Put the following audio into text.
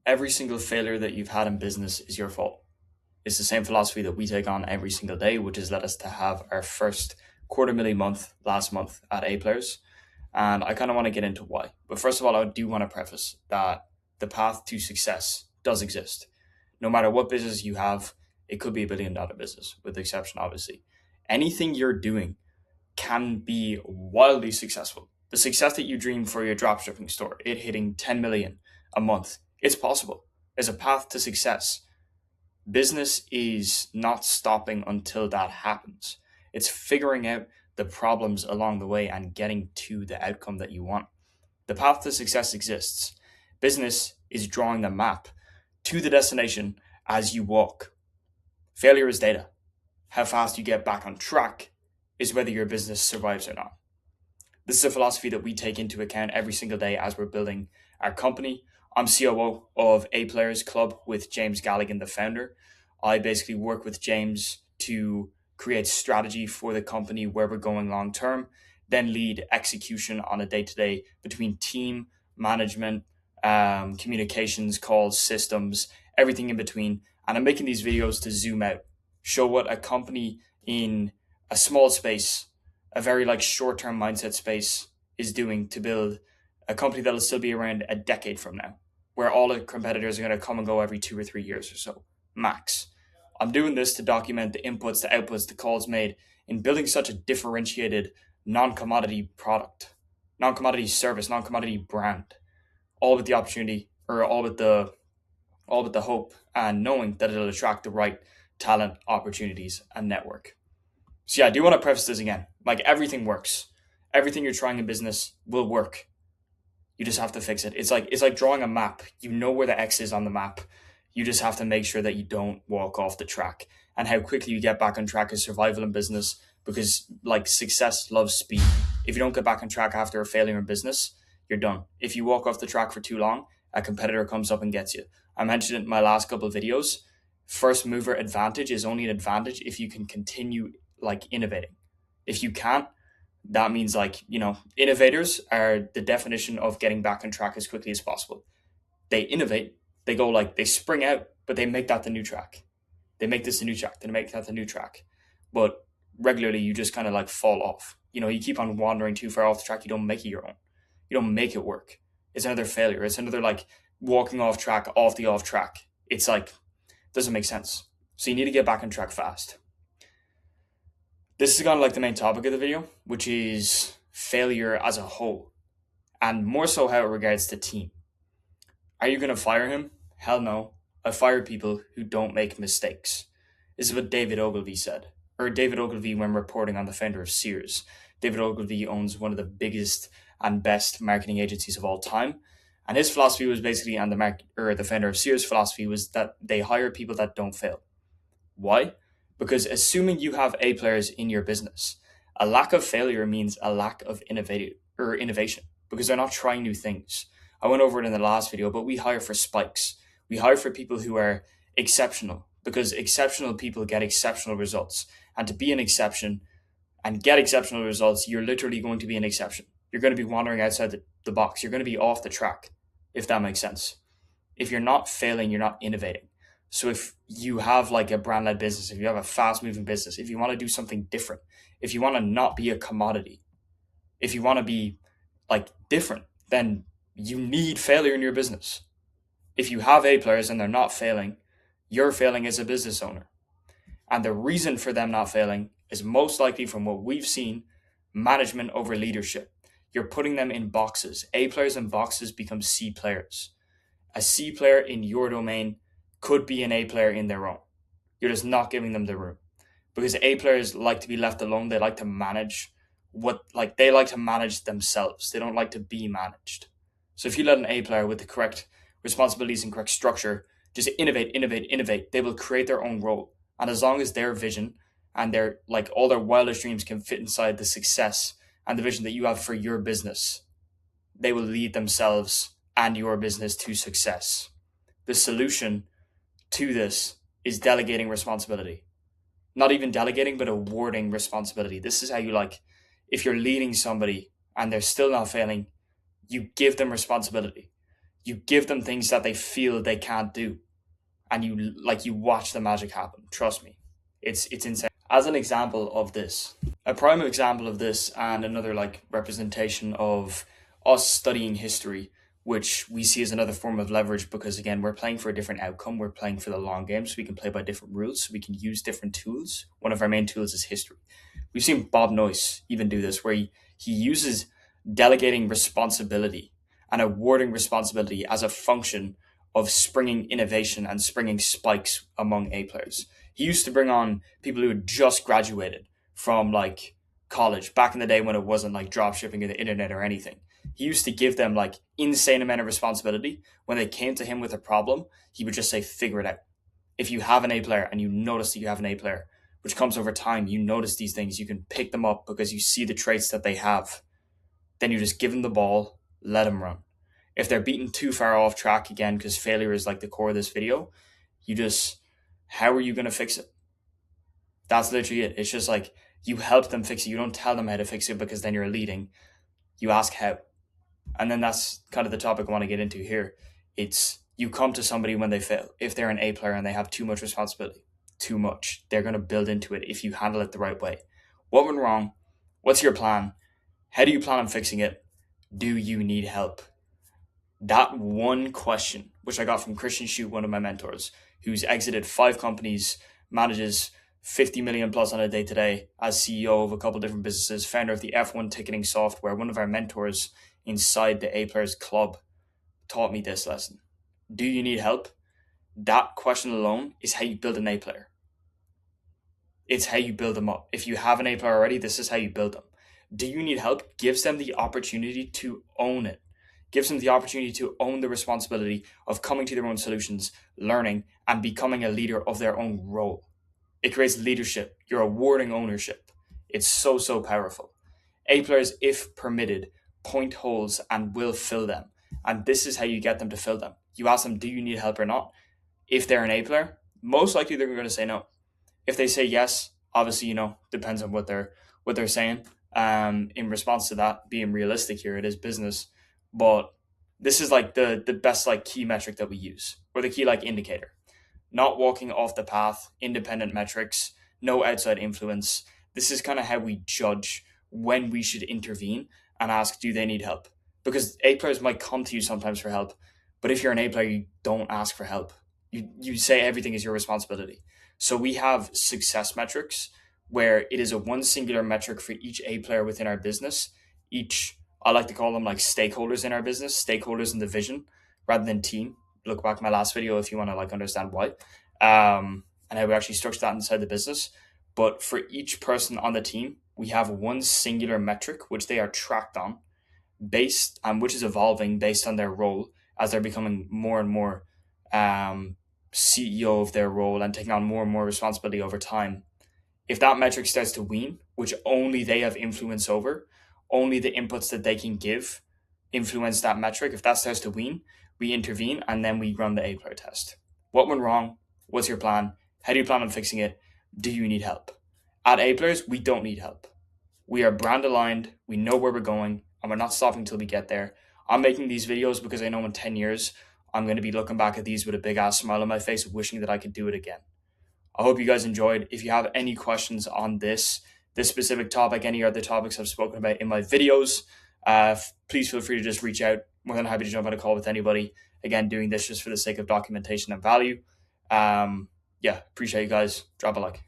every single failure that you've had in business is your fault. It's the same philosophy that we take on every single day, which has led us to have our first quarter million month last month at A Players. And I kind of want to get into why. But first of all, I do want to preface that the path to success does exist. No matter what business you have, it could be $1 billion business, with the exception, obviously. Anything you're doing can be wildly successful. The success that you dream for your dropshipping store, it hitting 10 million a month, it's possible. There's a path to success. Business is not stopping until that happens. It's figuring out the problems along the way and getting to the outcome that you want. The path to success exists. Business is drawing the map to the destination as you walk. Failure is data. How fast you get back on track is whether your business survives or not. This is a philosophy that we take into account every single day as we're building our company. I'm COO of A Players Club with James Galligan, the founder. I basically work with James to create strategy for the company where we're going long term, then lead execution on a day-to-day between team, management, communications, calls, systems, everything in between. And I'm making these videos to zoom out, show what a company in a small space, a very short-term mindset space, is doing to build a company that'll still be around a decade from now, where all the competitors are going to come and go every 2 or 3 years or so, max. I'm doing this to document the inputs, the outputs, the calls made in building such a differentiated non-commodity product, non-commodity service, non-commodity brand, all with the opportunity, or all with the hope and knowing that it'll attract the right talent, opportunities, and network. So yeah, I do want to preface this again. Everything works. Everything you're trying in business will work. You just have to fix it. It's like drawing a map. You know where the X is on the map. You just have to make sure that you don't walk off the track. And how quickly you get back on track is survival in business, because success loves speed. If you don't get back on track after a failure in business, you're done. If you walk off the track for too long, a competitor comes up and gets you. I mentioned it in my last couple of videos. First mover advantage is only an advantage if you can continue innovating. If you can't, that means innovators are the definition of getting back on track as quickly as possible. They innovate, they go they spring out, but they make that the new track. They make this a new track, they make that the new track. But regularly you just kind of fall off. You keep on wandering too far off the track, you don't make it your own. You don't make it work. It's another failure. It's another walking off track, off the off track. It's doesn't make sense. So you need to get back on track fast. This is kind of the main topic of the video, which is failure as a whole, and more so how it regards the team. Are you going to fire him? Hell no. I fire people who don't make mistakes. This is what David Ogilvy said, or David Ogilvy when reporting on the founder of Sears. David Ogilvy owns one of the biggest and best marketing agencies of all time. And his philosophy was basically, and the founder of Sears' philosophy was that they hire people that don't fail. Why? Because assuming you have A players in your business, a lack of failure means a lack of innovation, because they're not trying new things. I went over it in the last video, but we hire for spikes. We hire for people who are exceptional, because exceptional people get exceptional results. And to be an exception and get exceptional results, you're literally going to be an exception. You're going to be wandering outside the box. You're going to be off the track, if that makes sense. If you're not failing, you're not innovating. So if you have a brand-led business, if you have a fast-moving business, if you want to do something different, if you want to not be a commodity, if you want to be different, then you need failure in your business. If you have A players and they're not failing, you're failing as a business owner. And the reason for them not failing is most likely, from what we've seen, management over leadership. You're putting them in boxes. A players in boxes become C players. A C player in your domain could be an A player in their own. You're just not giving them the room, because A players like to be left alone. They like to manage they like to manage themselves. They don't like to be managed. So if you let an A player with the correct responsibilities and correct structure just innovate, they will create their own role. And as long as their vision and their all their wildest dreams can fit inside the success and the vision that you have for your business, they will lead themselves and your business to success. The solution to this is delegating responsibility. Not even delegating, but awarding responsibility. This is how you if you're leading somebody and they're still not failing, you give them responsibility. You give them things that they feel they can't do, and you watch the magic happen. Trust me, it's insane. As an example of this, a prime example of this, and another like representation of us studying history, which we see as another form of leverage, because again, we're playing for a different outcome. We're playing for the long game, so we can play by different rules, so we can use different tools. One of our main tools is history. We've seen Bob Noyce even do this, where he uses delegating responsibility and awarding responsibility as a function of springing innovation and springing spikes among A players. He used to bring on people who had just graduated from like college back in the day when it wasn't like drop shipping or the internet or anything. He used to give them like insane amount of responsibility. When they came to him with a problem, he would just say, figure it out. If you have an A player and you notice that you have an A player, which comes over time, you notice these things, you can pick them up because you see the traits that they have. Then you just give them the ball, let them run. If they're beaten too far off track, again, because failure is like the core of this video, how are you going to fix it? That's literally it. It's just like you help them fix it. You don't tell them how to fix it, because then you're leading. You ask how. And then that's kind of the topic I want to get into here. It's you come to somebody when they fail. If they're an A player and they have too much responsibility, too much, they're going to build into it if you handle it the right way. What went wrong? What's your plan? How do you plan on fixing it? Do you need help? That one question, which I got from Christian Schutt, one of my mentors, who's exited 5 companies, manages 50 million plus on a day to day as CEO of a couple different businesses, founder of the F1 ticketing software. One of our mentors inside the A Players Club taught me this lesson. Do you need help? That question alone is how you build an A player. It's how you build them up. If you have an A player already, this is how you build them. Do you need help? Gives them the opportunity to own it. Gives them the opportunity to own the responsibility of coming to their own solutions, learning, and becoming a leader of their own role. It creates leadership. You're awarding ownership. It's so, so powerful. A players, if permitted, point holes and will fill them. And this is how you get them to fill them. You ask them, do you need help or not? If they're an A player, most likely they're going to say no. If they say yes, obviously, depends on what they're saying. In response to that, being realistic here, it is business. But this is like the best like key metric that we use, or the key like indicator. Not walking off the path, independent metrics, no outside influence. This is kind of how we judge when we should intervene and ask, do they need help? Because A players might come to you sometimes for help, but if you're an A player, you don't ask for help. You say everything is your responsibility. So we have success metrics where it is a one singular metric for each A player within our business. I like to call them like stakeholders in our business, stakeholders in the vision rather than team. Look back at my last video if you want to like understand why, and how we actually structure that inside the business. But for each person on the team, we have one singular metric which they are tracked on, which is evolving based on their role as they're becoming more and more CEO of their role and taking on more and more responsibility over time. If that metric starts to wean, which only they have influence over, only the inputs that they can give influence that metric. If that starts to wean, we intervene and then we run the A player test. What went wrong? What's your plan? How do you plan on fixing it? Do you need help? At A players, we don't need help. We are brand aligned. We know where we're going and we're not stopping until we get there. I'm making these videos because I know in 10 years, I'm going to be looking back at these with a big ass smile on my face, wishing that I could do it again. I hope you guys enjoyed. If you have any questions on this specific topic, any other topics I've spoken about in my videos, please feel free to just reach out. More than happy to jump on a call with anybody. Again, doing this just for the sake of documentation and value. Appreciate you guys. Drop a like.